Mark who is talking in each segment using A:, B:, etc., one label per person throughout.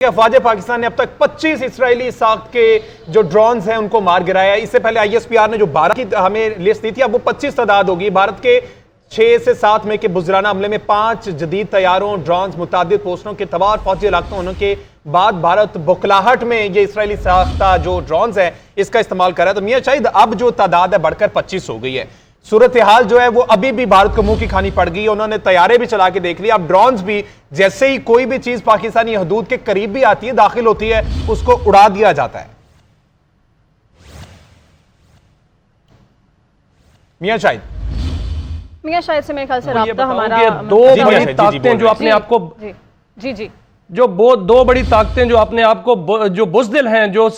A: افواج پاکستان نے اب تک 25 اسرائیلی ساخت کے جو ڈرونز ہیں ان کو مار گرایا ہے۔ اس سے پہلے ISPR نے جو 12 کی ہمیں لسٹ دی تھی، اب وہ 25 تعداد ہوگی۔ بھارت کے 6 سے 7 مئی کے بزرانہ حملے میں 5 جدید طیاروں، ڈرونز، متعدد پوسٹوں کے تباہ فوجی علاقوں ہونے کے بعد بھارت بکلاہٹ میں یہ اسرائیلی ساختہ جو ڈرونز ہیں اس کا استعمال کر رہا ہے۔ تو میاں شاہد اب جو تعداد ہے بڑھ کر 25 ہو گئی ہے۔ صورتحال جو ہے وہ ابھی بھی بھارت کو منہ کی کھانی پڑ گئی ہے۔ انہوں نے طیارے بھی چلا کے دیکھ لیا، اب ڈرونز بھی جیسے ہی کوئی بھی چیز پاکستانی حدود کے قریب بھی آتی ہے، داخل ہوتی ہے، اس کو اڑا دیا جاتا ہے۔
B: میاں شاہد سے میرے خیال سے رابطہ ہمارا
C: دو بڑی طاقتیں جو اپنے آپ کو دو بڑی طاقتیں جو اپنے آپ کو جو بزدل ہیں، جو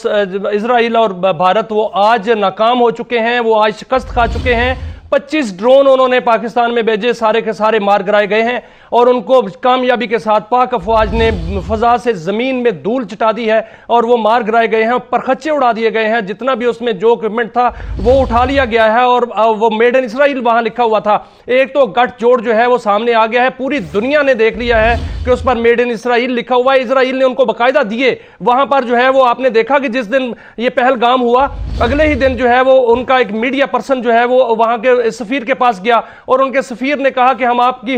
C: اسرائیل اور بھارت، وہ آج ناکام ہو چکے ہیں، وہ آج شکست کھا چکے ہیں۔ 25 ڈرون انہوں نے پاکستان میں بھیجے، سارے کے سارے مار گرائے گئے ہیں اور ان کو کامیابی کے ساتھ پاک افواج نے فضا سے زمین میں دھول چٹا دی ہے اور وہ مار گرائے گئے ہیں، پرخچے اڑا دیے گئے ہیں۔ جتنا بھی اس میں جو اکوپمنٹ تھا وہ اٹھا لیا گیا ہے اور وہ میڈ ان اسرائیل وہاں لکھا ہوا تھا۔ ایک تو گٹھ جوڑ جو ہے وہ سامنے آ گیا ہے، پوری دنیا نے دیکھ لیا ہے کہ اس پر میڈ ان اسرائیل لکھا ہوا ہے۔ اسرائیل نے ان کو باقاعدہ دیے۔ وہاں پر جو ہے وہ آپ نے دیکھا کہ جس دن یہ پہلگام ہوا، اگلے ہی دن جو ہے وہ ان کا ایک میڈیا پرسن جو ہے وہ وہاں کے سفیر کے پاس گیا اور ان کے سفیر نے کہا کہ ہم آپ کی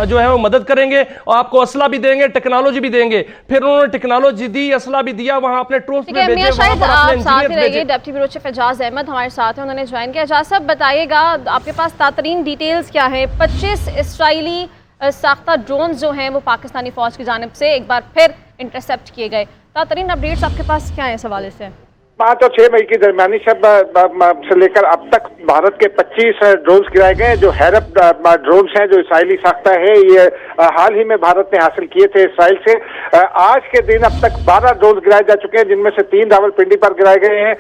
C: جو ہے وہ مدد کریں گے اور آپ کو اسلحہ بھی دیں گے، ٹیکنالوجی بھی دیں گے۔ پھر انہوں نے ٹیکنالوجی دی، اسلحہ بھی دیا، وہاں اپنے ٹروپس میں بھیجے، وہاں پر اپنے انجینئر بھیجے۔
B: ڈپٹی بیورو چیف اعجاز احمد ہمارے ساتھ ہیں، انہوں نے جوائن کیا۔ اعجاز صاحب بتائیے گا آپ کے پاس ترین ڈیٹیلز کیا ہیں؟ 25 اسرائیلی ساختہ ڈرونز جو ہیں وہ پاکستانی فوج کی جانب سے ایک بار پھر انٹرسپٹ کیے گئے، ترین اپڈیٹس آپ کے پاس کیا ہیں اس حوالے سے؟
D: 5 اور 6 مئی کی درمیانی شب سے لے کر اب تک بھارت کے 25 ڈرونز گرائے گئے ہیں، جو ہیرپ ڈرونز ہیں، جو اسرائیلی ساختہ ہے۔ یہ حال ہی میں بھارت نے حاصل کیے تھے اسرائیل سے۔ آج کے دن اب تک 12 ڈرونز گرائے جا چکے ہیں، جن میں سے 3 راولپنڈی پر گرائے گئے ہیں،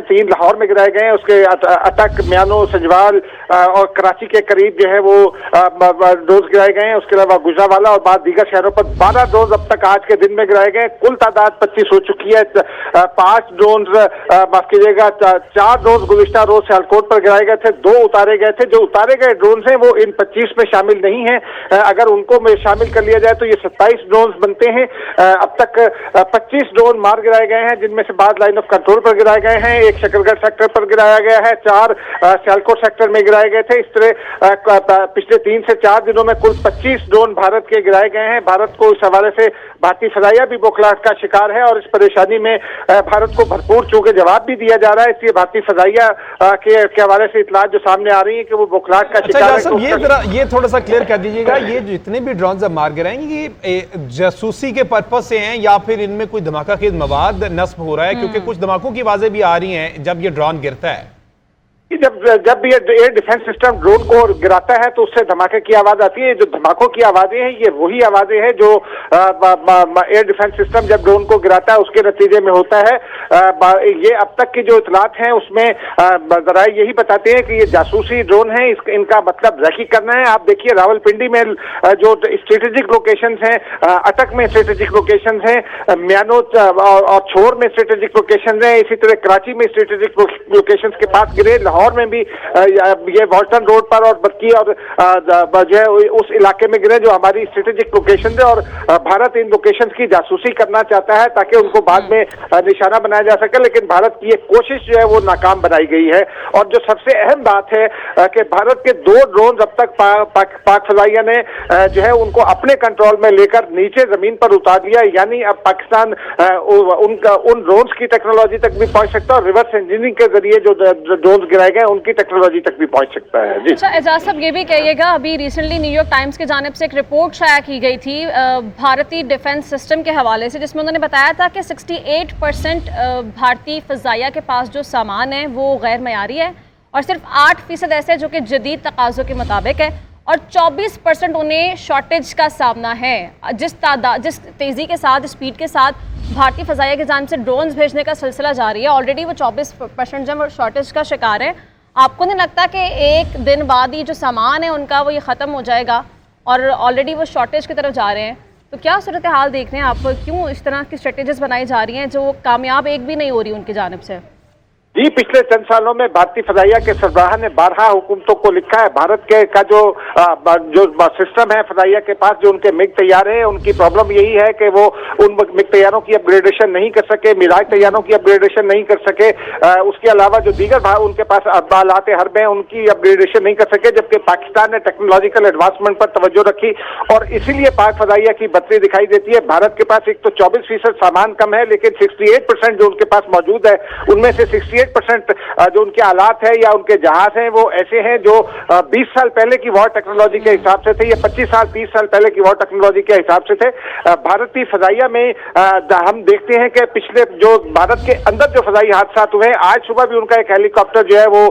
D: 3 لاہور میں گرائے گئے ہیں۔ اس کے اٹک، میانو، سجوال اور کراچی کے قریب جو ہے وہ ڈرونز گرائے گئے ہیں۔ اس کے علاوہ گجرانوالہ اور بعض دیگر شہروں پر 12 ڈرونز اب تک آج کے دن میں گرائے گئے ہیں۔ کل تعداد 25 ہو چکی ہے۔ 5 ڈرونز معاف کیجیے گا 4 ڈرونز گزشتہ روز سیالکوٹ پر گرائے گئے تھے، 2 اتارے گئے تھے۔ جو اتارے گئے ڈرونز ہیں وہ ان 25 میں شامل نہیں ہیں۔ اگر ان کو شامل کر لیا جائے تو یہ 27 ڈرونز بنتے ہیں۔ اب تک 25 ڈرون مار گرائے گئے ہیں، جن میں سے بعض لائن آف کنٹرول پر گرائے گئے ہیں، 1 شکرگڑھ سیکٹر پر گرایا گیا ہے، 4 سیالکوٹ سیکٹر میں گرائے گئے تھے۔ اس طرح پچھلے 3 سے 4 دنوں میں کل 25 ڈرون بھارت کے گرائے گئے ہیں۔ بھارت کو اس حوالے سے بھارتی فضائیہ بھی بوکھلاہٹ کا شکار ہے اور اس پریشانی میں بھارت کو بھرپور چونکہ جواب بھی دیا جا رہا ہے، اس لیے بھارتی فضائیہ کے حوالے سے اطلاعات جو سامنے آ رہی ہیں کہ وہ بوکھلاہٹ کا شکار ہے۔
A: یہ تھوڑا سا کلیئر کر دیجیے گا، یہ جتنے بھی ڈرونز اب مار گرائیں گے یہ جاسوسی کے پرپس سے ہیں یا پھر ان میں کوئی دھماکہ خیز مواد نصب ہو رہا ہے؟ کیونکہ کچھ دھماکوں کی آوازیں بھی آ رہی ہیں جب یہ ڈرون گرتا ہے۔
D: جب یہ ایئر ڈیفنس سسٹم ڈرون کو گراتا ہے تو اس سے دھماکے کی آواز آتی ہے۔ جو دھماکوں کی آوازیں ہیں یہ وہی آوازیں ہیں جو ایئر ڈیفنس سسٹم جب ڈرون کو گراتا ہے اس کے نتیجے میں ہوتا ہے۔ یہ اب تک کی جو اطلاعات ہیں اس میں ذرائع یہی بتاتے ہیں کہ یہ جاسوسی ڈرون ہیں، ان کا مطلب ریکی کرنا ہے۔ آپ دیکھیے راولپنڈی میں جو اسٹریٹجک لوکیشنز ہیں، اٹک میں اسٹریٹجک لوکیشنز ہیں، میانو اور چھور میں اسٹریٹجک لوکیشنز ہیں، اسی طرح کراچی میں اسٹریٹجک لوکیشنز کے پاس گرے، لاہور میں بھی یہ والٹن روڈ پر اور برکی اور جو ہے اس علاقے میں گرے جو ہماری اسٹریٹجک لوکیشن ہے۔ اور بھارت ان لوکیشنز کی جاسوسی کرنا چاہتا ہے تاکہ ان کو بعد میں نشانہ بنایا جا سکے، لیکن بھارت کی یہ کوشش جو ہے وہ ناکام بنائی گئی ہے۔ اور جو سب سے اہم بات ہے کہ بھارت کے 2 ڈرونز اب تک پاک فضائیہ نے جو ہے ان کو اپنے کنٹرول میں لے کر نیچے زمین پر اتار دیا، یعنی اب پاکستان ان ڈرونز کی ٹیکنالوجی تک بھی پہنچ سکتا ہے اور ریورس انجینئرنگ کے ذریعے جو ڈرونز گرائے گئے ان کی ٹیکنالوجی تک بھی پہنچ سکتا ہے۔ جی
B: اچھا اعجاز صاحب یہ بھی کہیے گا، ابھی ریسنٹلی نیو یارک ٹائمز کی جانب سے ایک رپورٹ شائع کی گئی تھی بھارتی ڈیفنس سسٹم کے حوالے سے، جس میں انہوں نے بتایا تھا کہ 68% بھارتی فضائیہ کے پاس جو سامان ہے وہ غیر معیاری ہے اور صرف 8% ایسے جو کہ جدید تقاضوں کے مطابق ہے اور 24% انہیں شارٹیج کا سامنا ہے۔ جس تیزی کے ساتھ، اسپیڈ کے ساتھ بھارتی فضائیہ کی جانب سے ڈرونز بھیجنے کا سلسلہ جاری ہے، آلریڈی وہ 24% جو شارٹیج کا شکار ہے۔ آپ کو نہیں لگتا کہ ایک دن بعد ہی جو سامان ہے ان کا وہ یہ ختم ہو جائے گا اور آلریڈی وہ شارٹیج کی طرف جا رہے ہیں؟ تو کیا صورتحال دیکھ رہے ہیں آپ؟ کیوں اس طرح کی اسٹریٹجیز بنائی جا رہی ہیں جو کامیاب ایک بھی نہیں ہو رہی ان کی جانب سے؟
D: जी, पिछले चंद सालों में भारतीय फजाइया के सरबराह ने 12 हुकूमतों को लिखा है। भारत के का जो सिस्टम है फजाइया के पास, जो उनके मिग तैयारे हैं, उनकी प्रॉब्लम यही है कि वो उन मिग तैयारों की अपग्रेडेशन नहीं कर सके, मिराज तैयारों की अपग्रेडेशन नहीं कर सके। उसके अलावा जो दीगर उनके पास आलात हर्ब हैं उनकी अपग्रेडेशन नहीं कर सके, जबकि पाकिस्तान ने टेक्नोलॉजिकल एडवांसमेंट पर तवज्जो रखी और इसीलिए पाक फजाइया की बदतरी दिखाई देती है। भारत के पास एक तो 24% सामान कम है, लेकिन 68% जो उनके पास मौजूद है उनमें से 68% जो उनके आलात है या उनके जहाज हैं वो ऐसे हैं जो 20 साल पहले की वॉर टेक्नोलॉजी के हिसाब से थे, या 25 साल 30 साल पहले की वॉर टेक्नोलॉजी के हिसाब से थे। भारतीय फजाइया में हम देखते हैं कि पिछले जो भारत के अंदर जो फजाई हादसा हुए हैं, आज सुबह भी उनका एक हेलीकॉप्टर जो है वो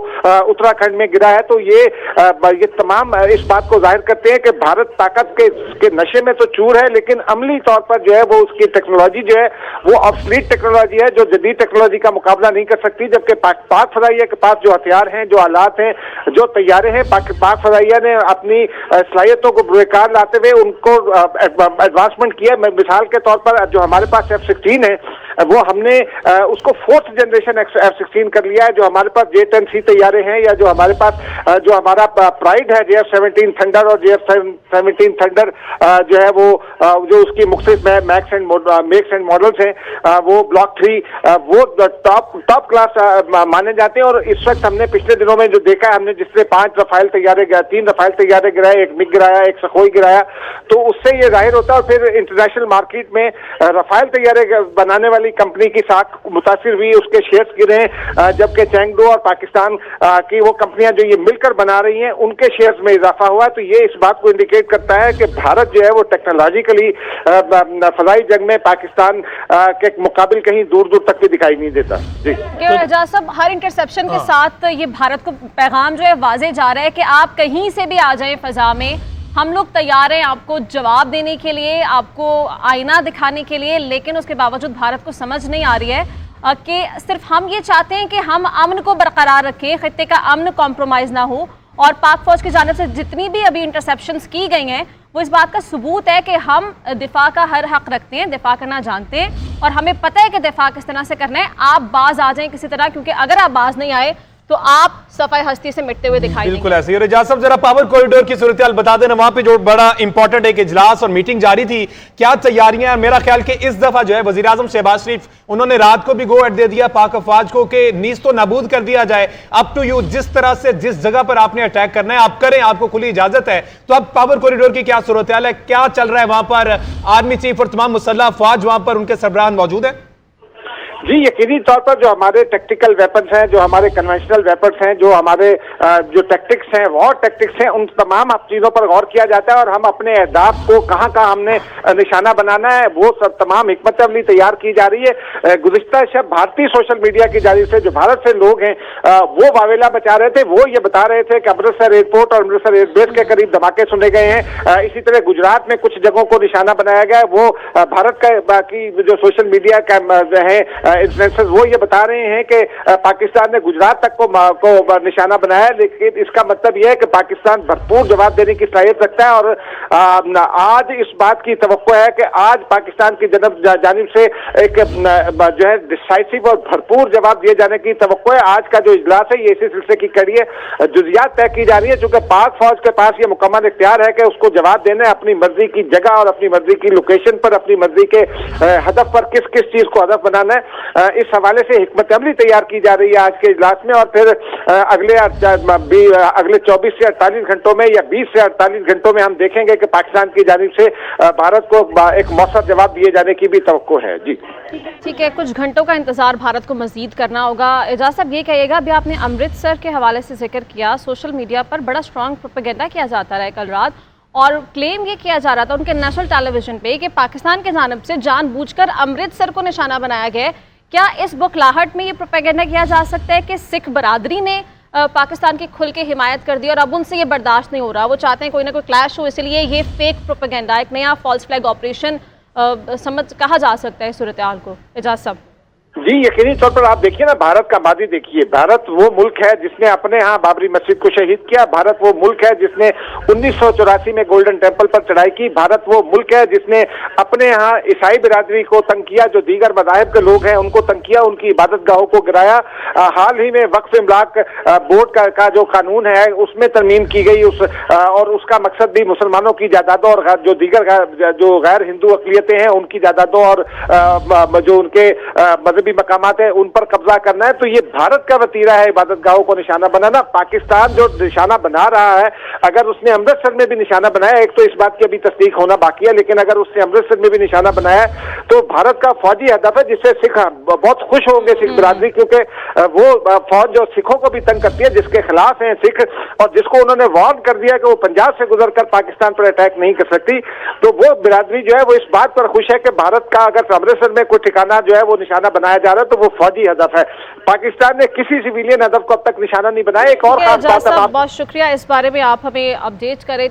D: उत्तराखंड में गिरा है, तो ये तमाम इस बात को जाहिर करते हैं कि भारत ताकत के नशे में तो चूर है, लेकिन अमली तौर पर जो है वो उसकी टेक्नोलॉजी जो है वो ऑब्सलीट टेक्नोलॉजी है जो जदीद टेक्नोलॉजी का मुकाबला नहीं कर सकती। जबकि पाक फजाइया के पास जो हथियार हैं, जो आलात हैं, जो तैयारे हैं, पाक फजाइया ने अपनी सलाहियतों को बेकार लाते हुए उनको एडवांसमेंट किया। मिसाल के तौर पर जो हमारे पास F-16 है वो हमने उसको 4th जनरेशन F-16 कर लिया है। जो हमारे पास J-10C तैयारे हैं या जो हमारे पास जो हमारा प्राइड है JF-17 थंडर और JF-17 थंडर जो है वो जो उसकी मुख्तलिफ मैक्स एंड मॉडल्स हैं वो ब्लॉक 3 वो टॉप क्लास माने जाते हैं। और इस वक्त हमने पिछले दिनों में जो देखा है, हमने जिससे 3 रफाइल तैयारे गिराए, एक मिग गिराया, एक सखोई गिराया, तो उससे ये जाहिर होता है। और फिर इंटरनेशनल मार्केट में रफाइल तैयारे बनाने वाली कंपनी की साख मुतासिर हुई, उसके शेयर्स गिरे, जबकि चैंगडो और पाकिस्तान की वो कंपनियां जो ये मिलकर बना रही हैं उनके शेयर्स में इजाफा हुआ। तो ये इस बात को इंडिकेट करता है कि भारत जो है वो टेक्नोलॉजिकली फजाई जंग में पाकिस्तान के मुकाबिल कहीं दूर दूर तक भी दिखाई नहीं देता। जी
B: एजाज साहब, हर इंटरसेप्शन के साथ ये भारत को पैगाम जो है वाजे जा रहा है कि आप कहीं से भी आ जाएं फजा में, हम लोग तैयार हैं आपको जवाब देने के लिए, आपको आईना दिखाने के लिए। लेकिन उसके बावजूद भारत को समझ नहीं आ रही है कि सिर्फ हम ये चाहते हैं कि हम अमन को बरकरार रखें, खित्ते का अमन कॉम्प्रोमाइज़ ना हो। और पाक फौज की जानिब से जितनी भी अभी इंटरसेप्शंस की गई हैं वो इस बात का सबूत है कि हम दिफा का हर हक रखते हैं, दिफा करना जानते हैं और हमें पता है कि दिफा किस तरह से करना है। आप बाज आ जाएं किसी तरह, क्योंकि अगर आप बाज नहीं आए तो आप सफाई हस्ती से मिटते हुए दिखाई
A: बिल्कुल ऐसे ही। एजाज साहब, जरा पावर कॉरिडोर की सूरत बता देना, वहां पे जो बड़ा इंपॉर्टेंट एक इजलास और मीटिंग जारी थी, क्या तैयारियां? मेरा ख्याल कि इस दफा जो है वजीर आजम शहबाज शरीफ उन्होंने रात को भी गो एट दे दिया पाक अफवाज को कि नीज तो नाबूद कर दिया जाए, अप टू यू, जिस तरह से जिस जगह पर आपने अटैक करना है आप करें, आपको खुली इजाजत है। तो अब पावर कॉरिडोर की क्या सूरत है, क्या चल रहा है वहां पर? आर्मी चीफ और तमाम मुसल्लह अफवाज वहां पर उनके सरबराह मौजूद है?
D: जी, यकीनी तौर पर जो हमारे टैक्टिकल वेपन्स हैं, जो हमारे कन्वेंशनल वेपन्स हैं, जो हमारे जो टैक्टिक्स हैं, वॉर टैक्टिक्स हैं, उन तमाम चीज़ों पर गौर किया जाता है और हम अपने अहदाफ को कहाँ कहाँ हमने निशाना बनाना है वो सब तमाम हिकमत अमली तैयार की जा रही है। गुज़िश्ता शब भारतीय सोशल मीडिया की जानिब से जो भारत से लोग हैं वो वावेला बचा रहे थे, वो ये बता रहे थे कि अमृतसर एयरपोर्ट और अमृतसर एयरबेस के करीब धमाके सुने गए हैं। इसी तरह गुजरात में कुछ जगहों को निशाना बनाया गया है। वो भारत का बाकी जो सोशल मीडिया का है इन्फ्लुएंसर्स वो ये बता रहे हैं कि पाकिस्तान ने गुजरात तक को निशाना बनाया है, लेकिन इसका मतलब यह है कि पाकिस्तान भरपूर जवाब देने की सलाहियत रखता है। और आज इस बात की तवक्को है कि आज पाकिस्तान की जानिब से एक जो है डिसाइसिव और भरपूर जवाब दिए जाने की तवक्को है। आज का जो इजलास है ये इसी सिलसिले की कड़ी है, जुजियात तय की जा रही है, चूंकि पाक फौज के पास ये मुकम्मल इख्तियार है कि उसको जवाब देना है अपनी मर्जी की जगह और अपनी मर्जी की लोकेशन पर, अपनी मर्जी के हदफ पर किस किस चीज को हदफ बनाना है। इस हवाले से हिकमत अमली तैयार की जा रही है आज के इजलास में। और फिर अगले 24 से 48 घंटों में या 20 से 48 घंटों में हम देखेंगे कि पाकिस्तान की जानिब से भारत को एक मौसर जवाब दिए जाने की भी तवक्को है। जी
B: ठीक है, कुछ घंटों का इंतजार भारत को मजीद करना होगा। एजाज साहब, ये कहिएगा, अभी आपने अमृतसर के हवाले से जिक्र किया, सोशल मीडिया पर बड़ा स्ट्रॉन्ग प्रोपेगेंडा किया जाता रहा है कल रात, और क्लेम ये किया जा रहा था उनके नेशनल टेलीविजन पे कि पाकिस्तान की जानिब से जानबूझकर अमृतसर को निशाना बनाया गया है। क्या इस बुखलाहट में ये प्रोपेगेंडा किया जा सकता है कि सिख बरादरी ने पाकिस्तान की खुल के हिमायत कर दी और अब उनसे ये बर्दाश्त नहीं हो रहा, वो चाहते हैं कोई ना कोई क्लैश हो, इसलिए ये फेक प्रोपेगेंडा, एक नया फॉल्स फ्लैग ऑपरेशन समझ कहा जा सकता है सूरत हाल को? एजाज साहब।
D: जी, यकीनी तौर पर आप देखिए ना, भारत का मादी देखिए। भारत वो मुल्क है जिसने अपने यहाँ बाबरी मस्जिद को शहीद किया। भारत वो मुल्क है जिसने 1984 में गोल्डन टेम्पल पर चढ़ाई की। भारत वो मुल्क है जिसने अपने यहाँ ईसाई बिरादरी को तंग किया, जो दीगर मज़ाहिब के लोग हैं उनको तंग किया, उनकी इबादत गाहों को गिराया। हाल ही में वक्फ इमलाक बोर्ड का जो कानून है उसमें तरमीम की गई, और उसका मकसद भी मुसलमानों की जायदादों और जो दीगर जो गैर हिंदू अक़लियतें हैं उनकी जायदादों और जो उनके मजहबी मकामात है उन पर कब्जा करना है। तो ये भारत का वतीरा है इबादत गाहों को निशाना बनाना। पाकिस्तान जो निशाना बना रहा है, अगर उसने अमृतसर में भी निशाना बनाया, एक तो इस बात की अभी तस्दीक होना बाकी है, लेकिन अगर उसने अमृतसर में भी निशाना बनाया तो भारत का फौजी हदफ है, जिससे सिख बहुत खुश होंगे, सिख बिरादरी, क्योंकि वो फौज जो सिखों को भी तंग करती है, जिसके खिलाफ है सिख, और जिसको उन्होंने वार्न कर दिया कि वो पंजाब से गुजरकर पाकिस्तान पर अटैक नहीं कर सकती, तो वो बिरादरी जो है वो इस बात पर खुश है कि भारत का अगर अमृतसर में कोई ठिकाना जो है वो निशाना बनाया जा रहा है तो वो फौजी हदफ है। पाकिस्तान ने किसी सिविलियन हदफ को अब तक निशाना नहीं बनाया। एक और खास बात,
B: बहुत शुक्रिया, इस बारे में आप हमें अपडेट करें।